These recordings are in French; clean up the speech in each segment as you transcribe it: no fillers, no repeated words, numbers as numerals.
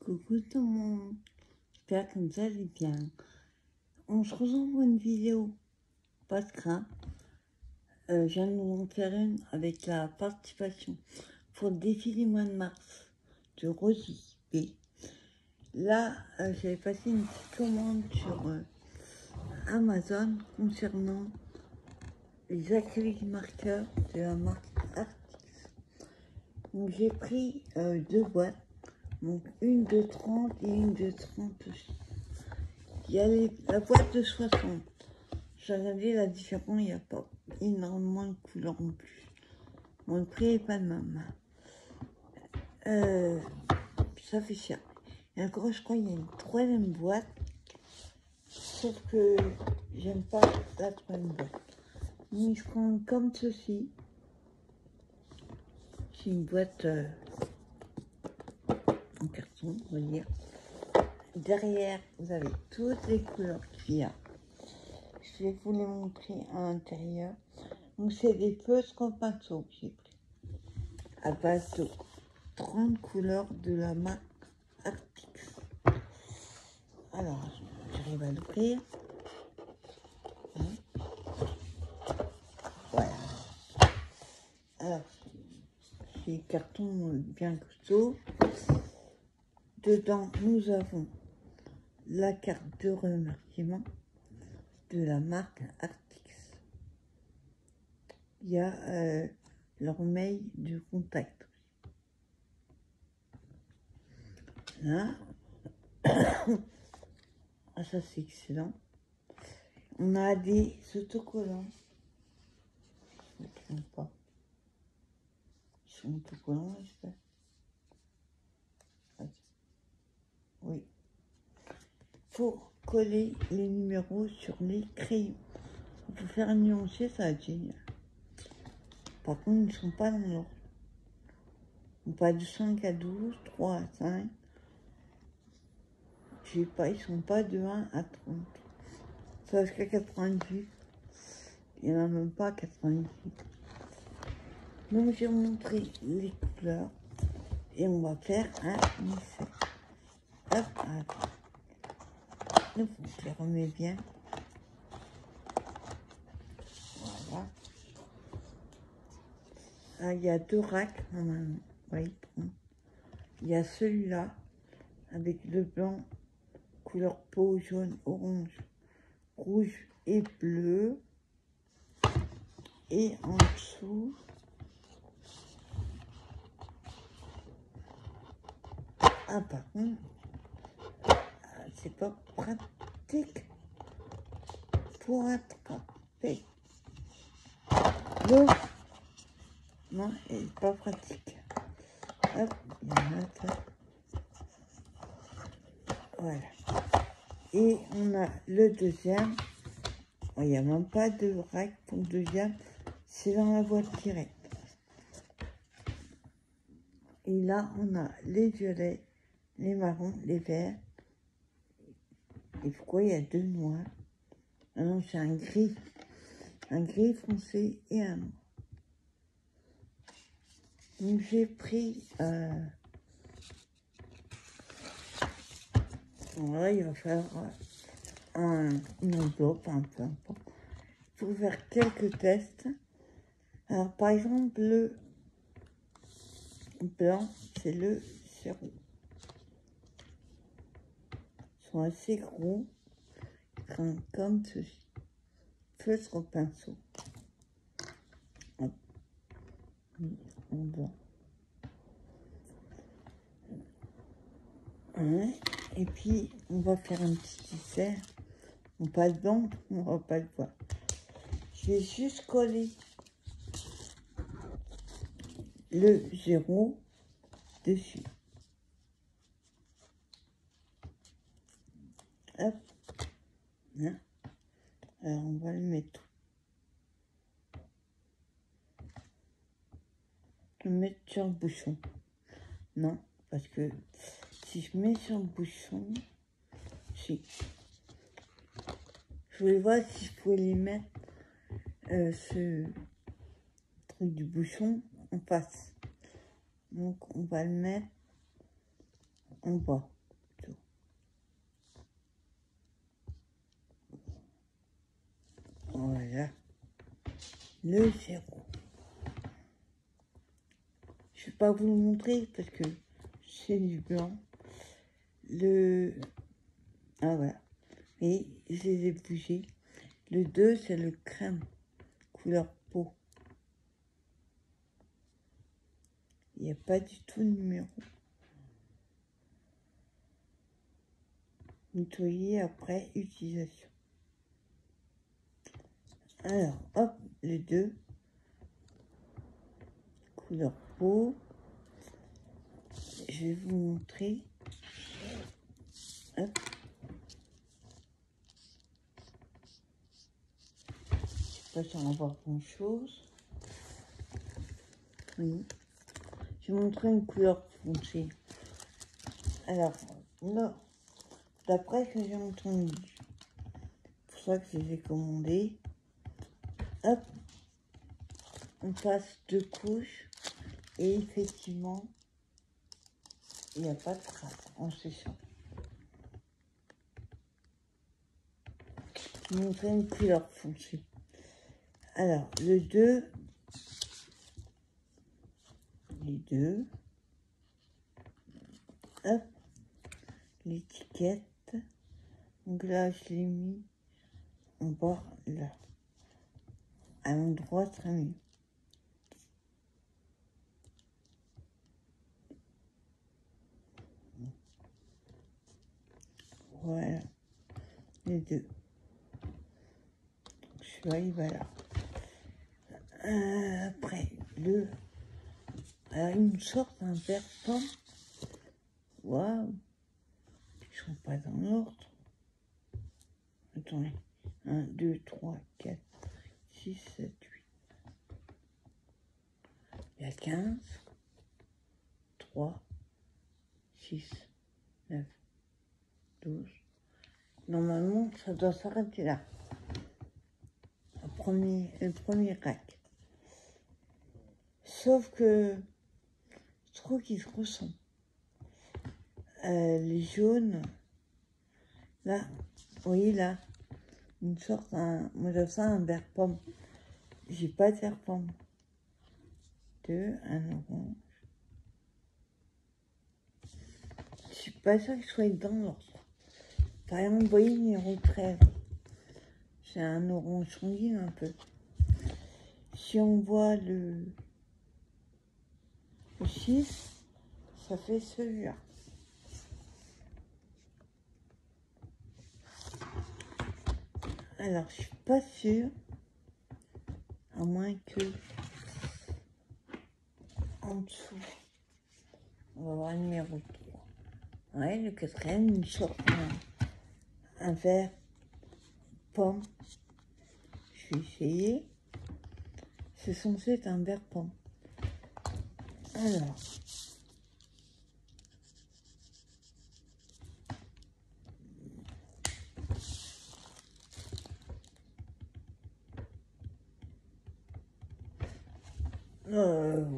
Coucou tout le monde, j'espère que vous allez bien. On se retrouve pour une vidéo pas de crainte. Je viens de vous en faire une avec la participation pour le défi du mois de mars de Rosie B. Là, j'avais passé une petite commande sur Amazon concernant les acryliques marqueurs de la marque Artix. Donc j'ai pris deux boîtes. Donc une de 30 et une de 30 aussi. Il y a la boîte de 60. J'ai regardé la différence, il n'y a pas énormément de couleurs en plus. Bon, le prix n'est pas le même. Ça fait cher. Et encore, je crois qu'il y a une troisième boîte. Sauf que j'aime pas la troisième boîte. Donc je prends comme ceci. C'est une boîte en carton, on va dire. Derrière, vous avez toutes les couleurs qu'il y a. Je vais vous les montrer à l'intérieur. Donc, c'est des feutres en pinceau que j'ai pris. À base de 30 couleurs de la marque Artix. Alors, j'arrive à l'ouvrir. Voilà. Alors, c'est carton bien costaud. Dedans, nous avons la carte de remerciement de la marque Artix. Il y a leur mail de contact. Là. Ah, ça c'est excellent. On a des autocollants. Je ne me trompe pas. Ils sont autocollants, j'espère. Oui. Pour coller les numéros sur les crayons. On peut faire un nuancier, ça va être génial. Par contre, ils ne sont pas dans l'ordre. On passe de 5 à 12, 3 à 5. Je sais pas, ils sont pas de 1 à 30. Ça va jusqu'à 98. Il n'y en a même pas 98. Donc, j'ai montré les couleurs. Et on va faire un essai. Hop, hop. Donc, je les remets bien. Voilà. Ah, il y a deux racks, normalement. Oui, il y a celui-là, avec le blanc, couleur peau, jaune, orange, rouge et bleu. Et en dessous, ah, par contre, c'est pas pratique pour attraper l'eau. Non, elle n'est pas pratique. Hop, il y en a ça. Voilà. Et on a le deuxième. Il n'y a même pas de rack pour le deuxième. C'est dans la boîte directe. Et là, on a les violets, les marrons, les verts. Et pourquoi il y a deux noirs? Ah non, c'est un gris. Un gris foncé et un noir. Donc j'ai pris... Voilà, il va falloir une enveloppe, un peu importe. Pour faire quelques tests. Alors par exemple, le blanc, c'est le sirop. Ils sont assez gros. Comme ceci. Feutre au pinceau. Hop. En blanc. Ouais. Et puis, on va faire un petit essai. On passe blanc, on va pas le voir. Je vais juste coller le 0 dessus. Hop. Là. Alors, on va le mettre. Le mettre sur le bouchon. Non, parce que si je mets sur le bouchon, je voulais voir si je pouvais les mettre ce truc du bouchon en face. Donc on va le mettre en bas. Voilà. Le 0. Je ne vais pas vous le montrer parce que c'est du blanc. Ah voilà. Et je les ai bougés. Le 2, c'est le crème, couleur peau. Il n'y a pas du tout de numéro. Nettoyer après utilisation. Alors, hop, les 2. Couleur peau. Je vais vous montrer. Hop. Je sais pas si on va voir grand chose. Oui. Je vais montrer une couleur foncée. Alors, non. D'après ce que j'ai entendu, c'est pour ça que je les ai commandés. Hop. On passe 2 couches. Et effectivement, il n'y a pas de trace en séchant. Je vais montrer une couleur foncée. Alors, le 2, les 2, hop, l'étiquette, donc là, je l'ai mis en bas, là, à l'endroit très mieux. Voilà, les 2. Donc, celui-là, il va là. Après, alors, il me sort un verre pomme. Waouh, ils sont pas dans l'ordre. Attendez, 1, 2, 3, 4, 6, 7, 8. Il y a 15, 3, 6, 9, 12. Normalement, ça doit s'arrêter là. Le premier rack. Sauf que je trouve qu'ils se ressemblent. Les jaunes, là, vous voyez là, une sorte, moi j'appelle ça un vert pomme. J'ai pas de vert pomme. 2, un orange. Je suis pas sûre qu'ils soient dans l'ordre. Par exemple, vous voyez le numéro 13. C'est un orange sanguine un peu. Si on voit le 6, ça fait celui-là. Alors, je suis pas sûre, à moins que en dessous, on va voir le numéro 3. Ouais, le 4e, il sort un vert pomme. Je vais essayer. C'est censé être un vert pomme. Alors,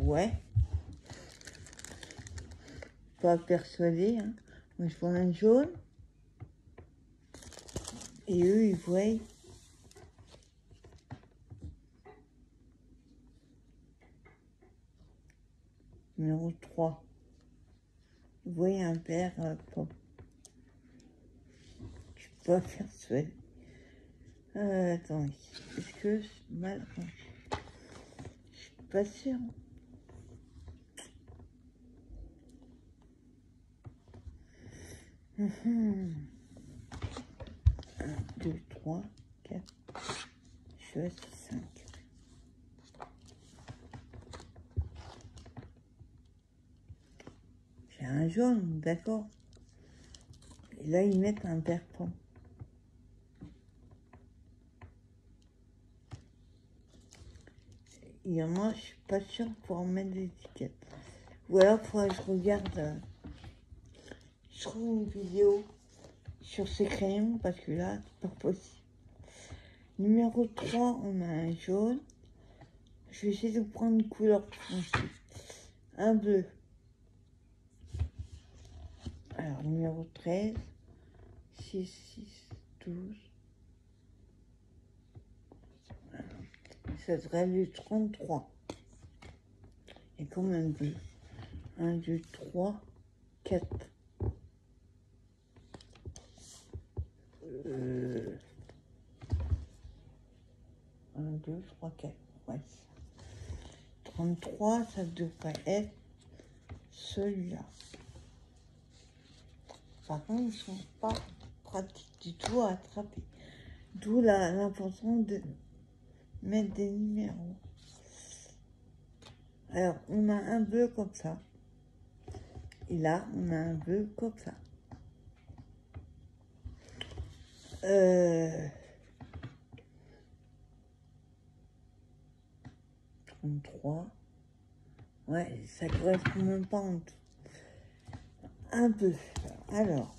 ouais. Pas persuadé, hein. Moi, je vois un jaune. Et eux, ils voient numéro 3. Ils voient un vert pomme. Je suis pas persuadée. Attendez, est-ce que c'est mal rangé? Je suis pas sûre. 1, 2, 3, 4, je suis à 5. J'ai un jaune, d'accord. Et là, ils mettent un vert pomme. Il y en a, je suis pas sûre pour en mettre l'étiquette. Ou alors, il faudrait que je regarde. Je trouve une vidéo sur ces crayons parce que là, c'est pas possible. Numéro 3, on a un jaune. Je vais essayer de prendre une couleur foncée. Un bleu. Alors, numéro 13, 6, 6, 12. ça serait le 33. Et combien de bleus? 1, 2, 3, 4. 1, 2, 3, 4. Ouais. 33, ça devrait être celui-là. Par contre, ils ne sont pas pratiques du tout à attraper. D'où l'importance de mettre des numéros. Alors, on a un bleu comme ça. Et là, on a un bleu comme ça. 33. Ouais, ça correspond même pas en tout. Un peu. Alors,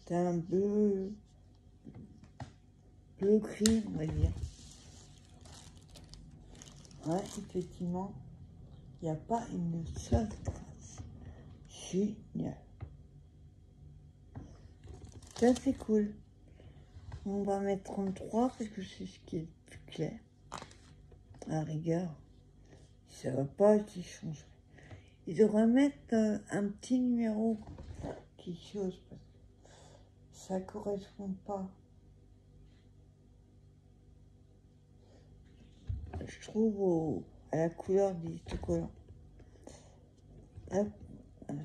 c'est un bleu gris, on va dire. Ouais, effectivement, il n'y a pas une seule trace. Génial. Ça, c'est cool. On va mettre 33 parce que c'est ce qui est le plus clair. À la rigueur, ça va pas s'y changer. Ils devraient mettre un petit numéro, quelque chose, parce que ça correspond pas. Je trouve à la couleur des autocollants. Hop. Hop.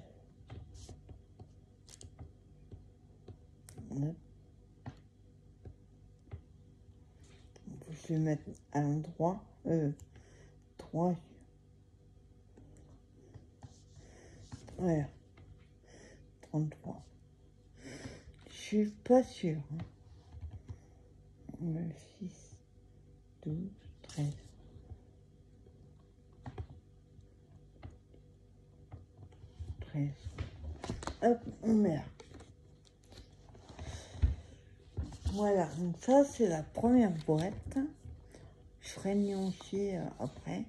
Je vais mettre à l'endroit 3. Voilà. 33. Je suis pas sûre. Hein. 6, 12, 13. 13. Hop, on met là. Voilà, donc ça c'est la première boîte. Je ferai nuancer après.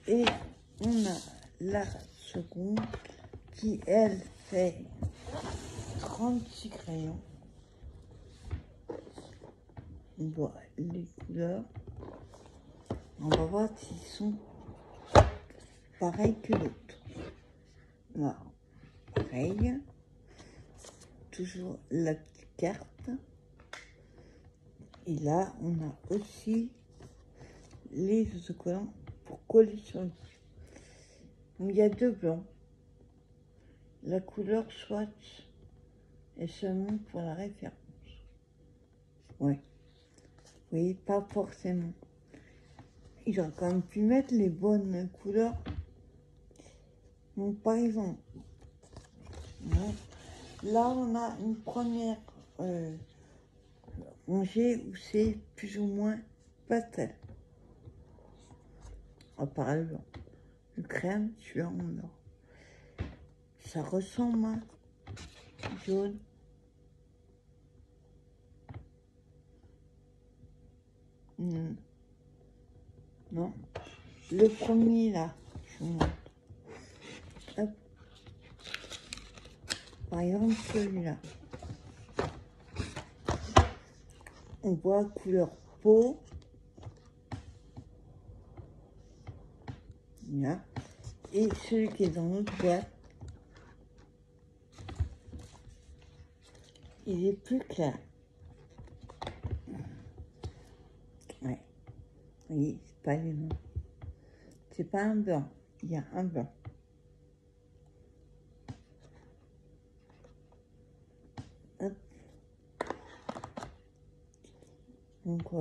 Et on a la seconde qui, elle, fait 36 crayons. On voit les couleurs. On va voir s'ils sont pareils que l'autre. Là, pareil. Toujours la petite carte. Et là, on a aussi les autocollants pour coller sur le dessus. Il y a 2 blancs. La couleur Swatch est seulement pour la référence. Oui. Oui, pas forcément. Ils auraient quand même pu mettre les bonnes couleurs. Donc, par exemple, là, on a une première rangée où c'est plus ou moins pastel. À part le blanc. Le crème, celui-là, en or. Ça ressemble à jaune. Non. Le premier, là, je vous montre. Hop. Par exemple, celui-là. On voit couleur peau. Là. Et celui qui est dans notre boîte, il est plus clair. Ouais. Oui, c'est pas les mêmes. C'est pas un blanc. Il y a un blanc. Hop. Donc,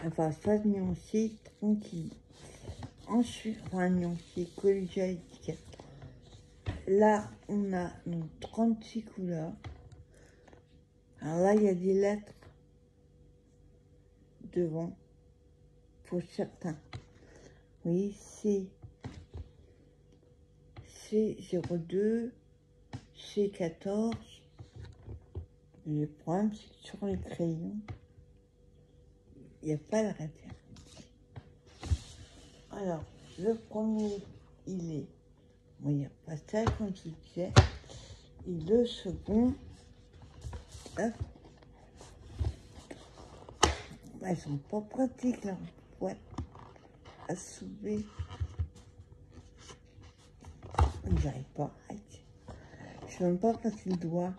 elle va pas nuancer tranquille. Ensuite, on va nuancer colliger à l'étiquette. Là, on a nos 36 couleurs. Alors là, il y a des lettres devant pour certains. Oui, C02, C14. Le problème, c'est que sur les crayons, il n'y a pas la référence. Alors, le premier, il est, bon, il n'y a pas ça, comme je disais. Et le second, hop, Elles sont pas pratiques, leurs boîtes à soulever. J'arrive pas. Je peux même pas passer le doigt.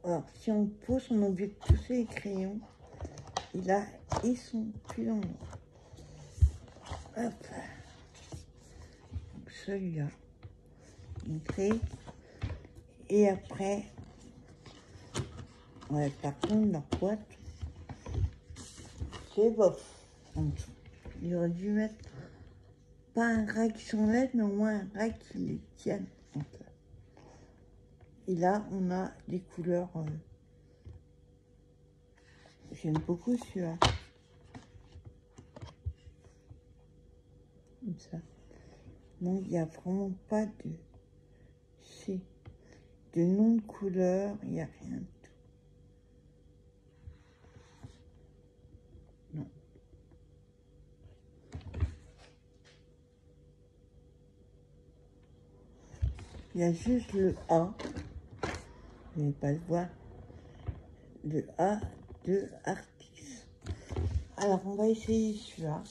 Alors, si on pousse, on est obligé de pousser les crayons. Et là, ils sont plus dans l'eau. Hop. Donc, celui-là. Montrer. Et après, ouais, par contre, leur boîte, c'est bof. En dessous. Il aurait dû mettre pas un rack qui s'enlève, mais au moins un rack qui les tienne. Et là, on a des couleurs. J'aime beaucoup celui-là. Comme ça. Donc, il n'y a vraiment pas de nom de couleur. Il n'y a rien de tout. Non. Il y a juste le A. Vous n'allez pas le voir. Le A de Artix. Alors, on va essayer celui-là.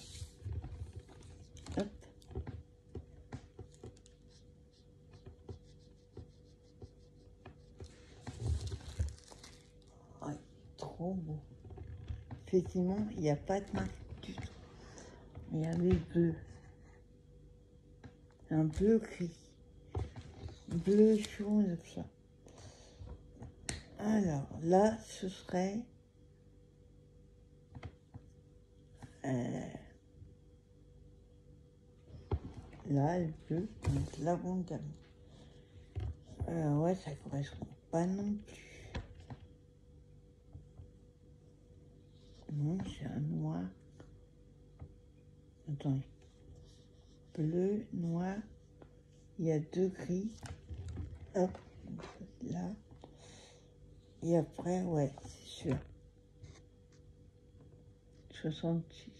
Hop. Oh, trop beau. Effectivement, il n'y a pas de marque du tout. Il y a les bleus. Un bleu gris. Bleu chaud, comme ça. Alors, là, ce serait... là, le bleu, donc lavande. Ouais, ça correspond pas non plus. Non, c'est un noir. Attends. Bleu, noir. Il y a 2 gris. Hop, là. Et après, ouais, c'est sûr. 66.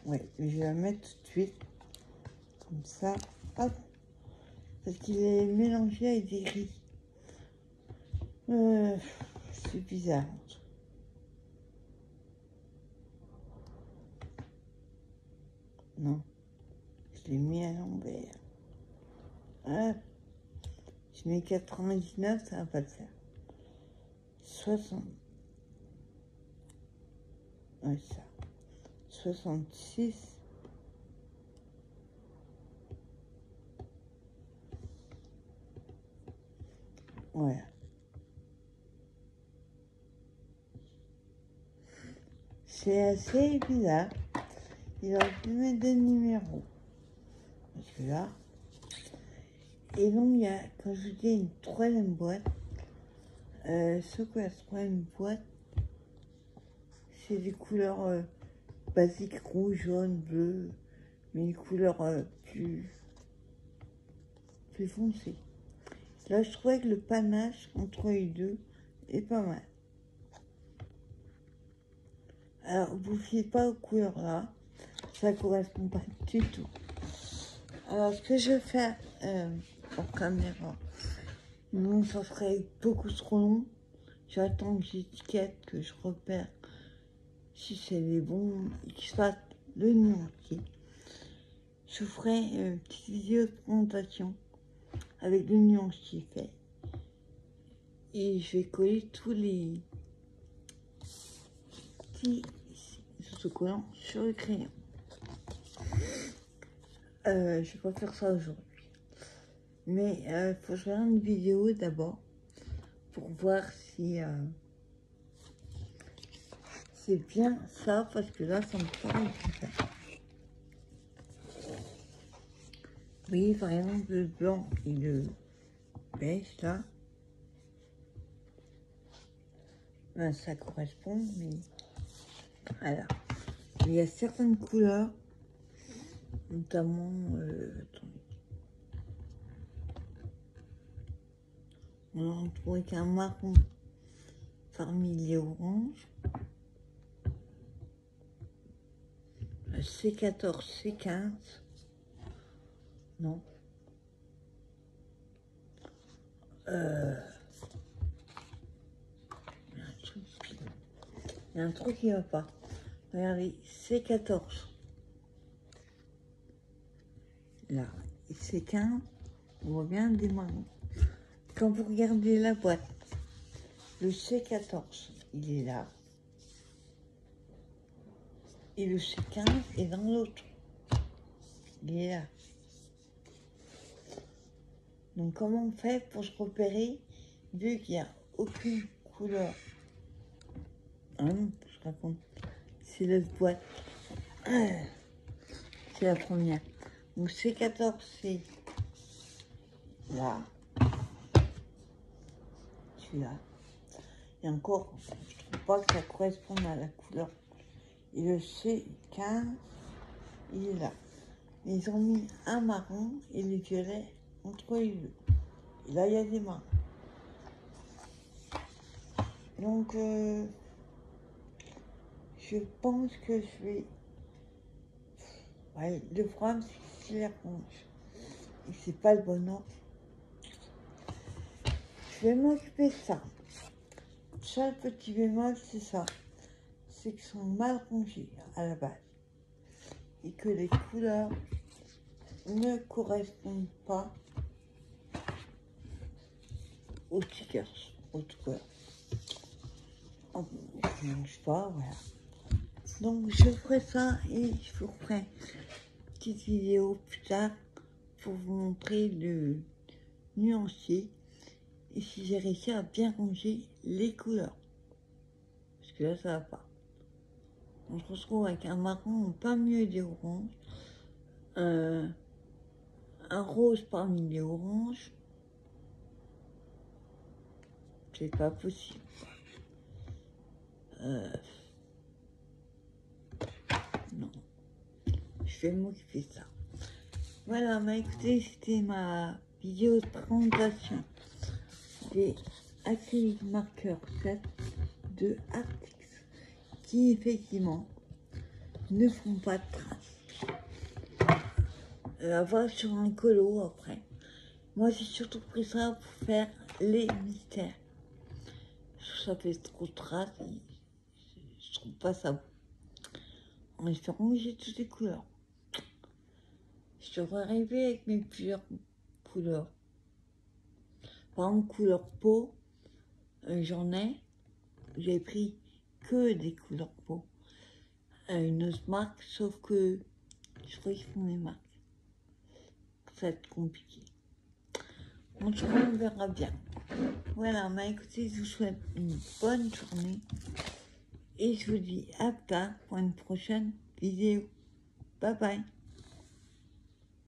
Ouais, je vais la mettre tout de suite. Comme ça. Hop. Parce qu'il est mélangé avec des gris. C'est bizarre. Non. Je l'ai mis à l'envers. Hop. Je mets 99, ça va pas le faire. 60. Ouais, ça. 66. Voilà. C'est assez bizarre. Il aurait pu mettre des numéros. Parce que là. Et donc, il y a, quand je vous dis, une troisième boîte. Ce que la troisième boîte, c'est des couleurs basiques, rouge, jaune, bleu. Mais une couleur plus foncée. Là, je trouvais que le panache entre les deux est pas mal. Alors, vous ne fiez pas aux couleurs là. Ça correspond pas du tout. Alors, ce que je vais faire en caméra, non, ça serait beaucoup trop long. J'attends que j'étiquette, que je repère si c'est les bons et que je fasse le numérotier. Je ferai une petite vidéo de présentation avec le nuancier fait. Et je vais coller tous les petits autocollants sur le crayon. Je vais pas faire ça aujourd'hui. Mais il faut que je regarde une vidéo d'abord pour voir si c'est bien ça, parce que là, ça me paraît bizarre. Oui, par exemple, le blanc et le beige, là, ben, ça correspond, mais voilà. Il y a certaines couleurs, notamment, attendez. On a trouvé qu'un marron parmi les oranges. C14, C15. Non. Il y a un truc qui va pas. Regardez, C14. Là, C15, on voit bien des marrons. Quand vous regardez la boîte, le C14, il est là. Et le C15 est dans l'autre. Il est là. Donc comment on fait pour se repérer vu qu'il n'y a aucune couleur? Ah non, je raconte. C'est la boîte. C'est la première. Donc C14, c'est là. Celui-là. Et encore, je trouve pas que ça corresponde à la couleur. Et le C15, il est là. Ils ont mis un marron et le violet entre les deux. Et là, il y a des marrons. Donc, je pense que je vais... Ouais, le problème, c'est que c'est la ronge. Et c'est pas le bon ordre. Je vais m'occuper de ça. Seul petit bémol, c'est ça. C'est qu'ils sont mal rongés à la base. Et que les couleurs ne correspondent pas aux stickers, aux couleurs. Je ne mange pas, voilà. Donc je ferai ça et je vous ferai une petite vidéo plus tard pour vous montrer le nuancier et si j'ai réussi à bien ranger les couleurs. Parce que là, ça va pas. On se retrouve avec un marron en plein milieu des oranges, un rose parmi les oranges. C'est pas possible. Non. Je vais m'occuper de ça. Voilà, bah écoutez, c'était ma vidéo de présentation des acryliques marqueurs 7 de Artix qui effectivement ne font pas de traces. À voir sur un colo après. Moi j'ai surtout pris ça pour faire les mystères. Ça fait trop de traces et je trouve pas ça beau. En espérant que j'ai toutes les couleurs. Je devrais arriver avec mes plusieurs couleurs. Par exemple, couleur peau, j'en ai. J'ai pris que des couleurs peau. Une autre marque, sauf que je crois qu'ils font des marques. Ça va être compliqué. En tout cas, on verra bien. Voilà, bah écoutez, je vous souhaite une bonne journée. Et je vous dis à plus tard pour une prochaine vidéo. Bye bye.